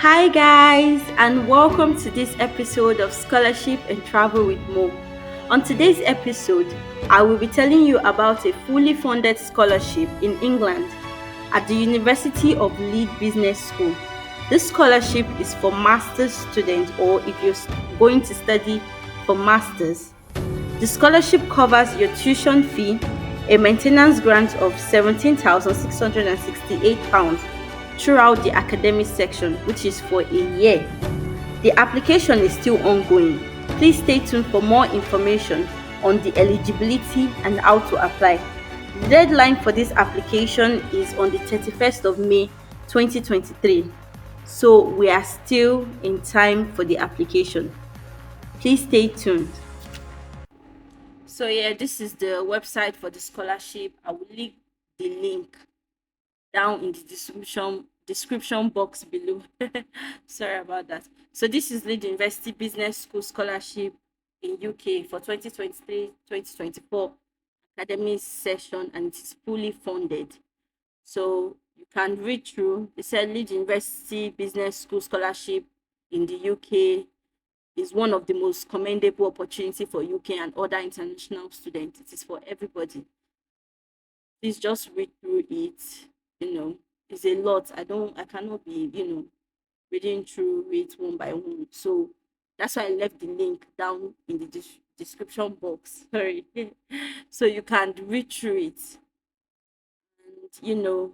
Hi, guys, and welcome to this episode of Scholarship and Travel with Mo. On today's episode, I will be telling you about a fully funded scholarship in England at the University of Leeds Business School. This scholarship is for master's students or if you're going to study for masters. The scholarship covers your tuition fee, a maintenance grant of £17,668 throughout the academic section, which is for a year. The application is still ongoing. Please stay tuned for more information on the eligibility and how to apply. The deadline for this application is on the 31st of May 2023. So we are still in time for the application. Please stay tuned. So yeah, this is the website for the scholarship. I will link the link down in the description box below. Sorry about that. So this is Leeds University Business School Scholarship in UK for 2023-2024 academic session, and it is fully funded. So you can read through. It said Leeds University Business School Scholarship in the UK is one of the most commendable opportunity for UK and other international students. It is for everybody. Please just read through it. It's a lot. I cannot be, reading through it one by one. So that's why I left the link down in the description box. Sorry. So you can read through it. And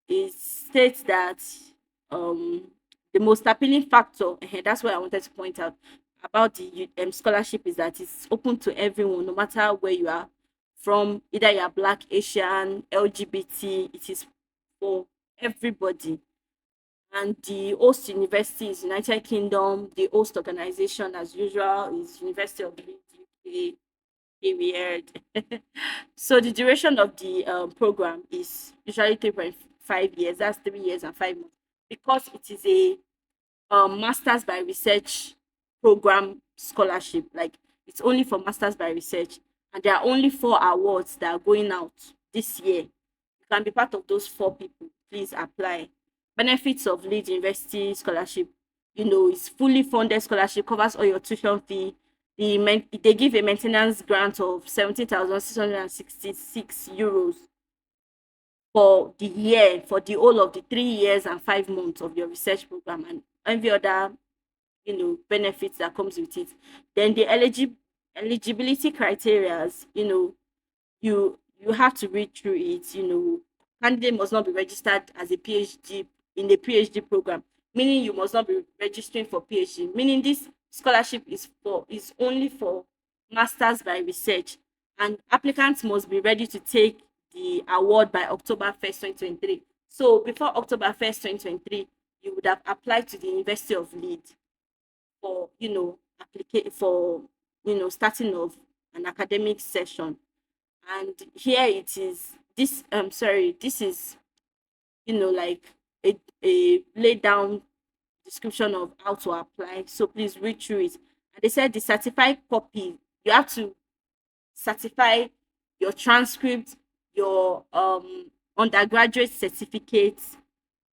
it states that the most appealing factor, that's what I wanted to point out about the scholarship, is that it's open to everyone, no matter where you are from, either you're Black, Asian, LGBT. It is for everybody. And the host university is United Kingdom. The host organization, as usual, is University of Leeds, UK. Weird. So the duration of the program is usually 3.5 years. That's 3 years and 5 months, because it is a masters by research program scholarship. Like, it's only for masters by research, and there are only 4 awards that are going out this year. You can be part of those 4 people. Please apply. Benefits of Leeds University scholarship: it's fully funded scholarship, covers all your tuition fee. They give a maintenance grant of €17,666 for the year, for the whole of the 3 years and 5 months of your research program, and every other benefits that comes with it. Then the eligibility criterias, you have to read through it. Candidate must not be registered as a PhD in the PhD program, meaning you must not be registering for PhD, meaning this scholarship is only for masters by research, and applicants must be ready to take the award by October 1st, 2023. So before October 1st, 2023, you would have applied to the University of Leeds for starting of an academic session. And here it is. This is like a laid down description of how to apply. So please read through it. And they said the certified copy, you have to certify your transcript, your undergraduate certificates,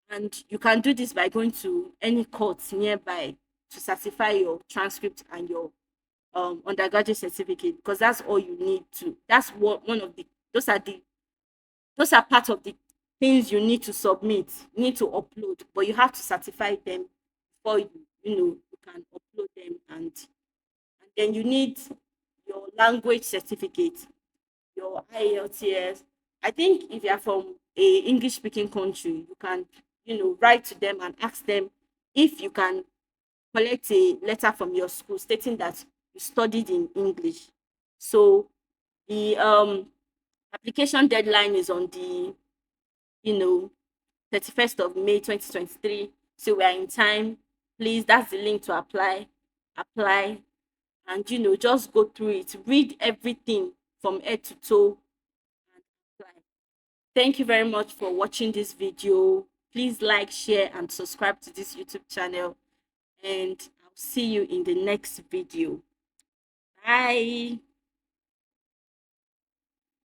and you can do this by going to any court nearby to certify your transcript and your undergraduate certificate, because that's all you need to. That's what one of the those are part of the things you need to submit, you need to upload, but you have to certify them before you can upload them. And then you need your language certificate, your IELTS. I think if you are from a English speaking country, you can write to them and ask them if you can collect a letter from your school stating that you studied in English. So the application deadline is on the you know 31st of May 2023. So we are in time. Please, that's the link to apply, and just go through it, read everything from head to toe, and apply. Thank you very much for watching this video. Please like, share, and subscribe to this YouTube channel, and I'll see you in the next video. Bye.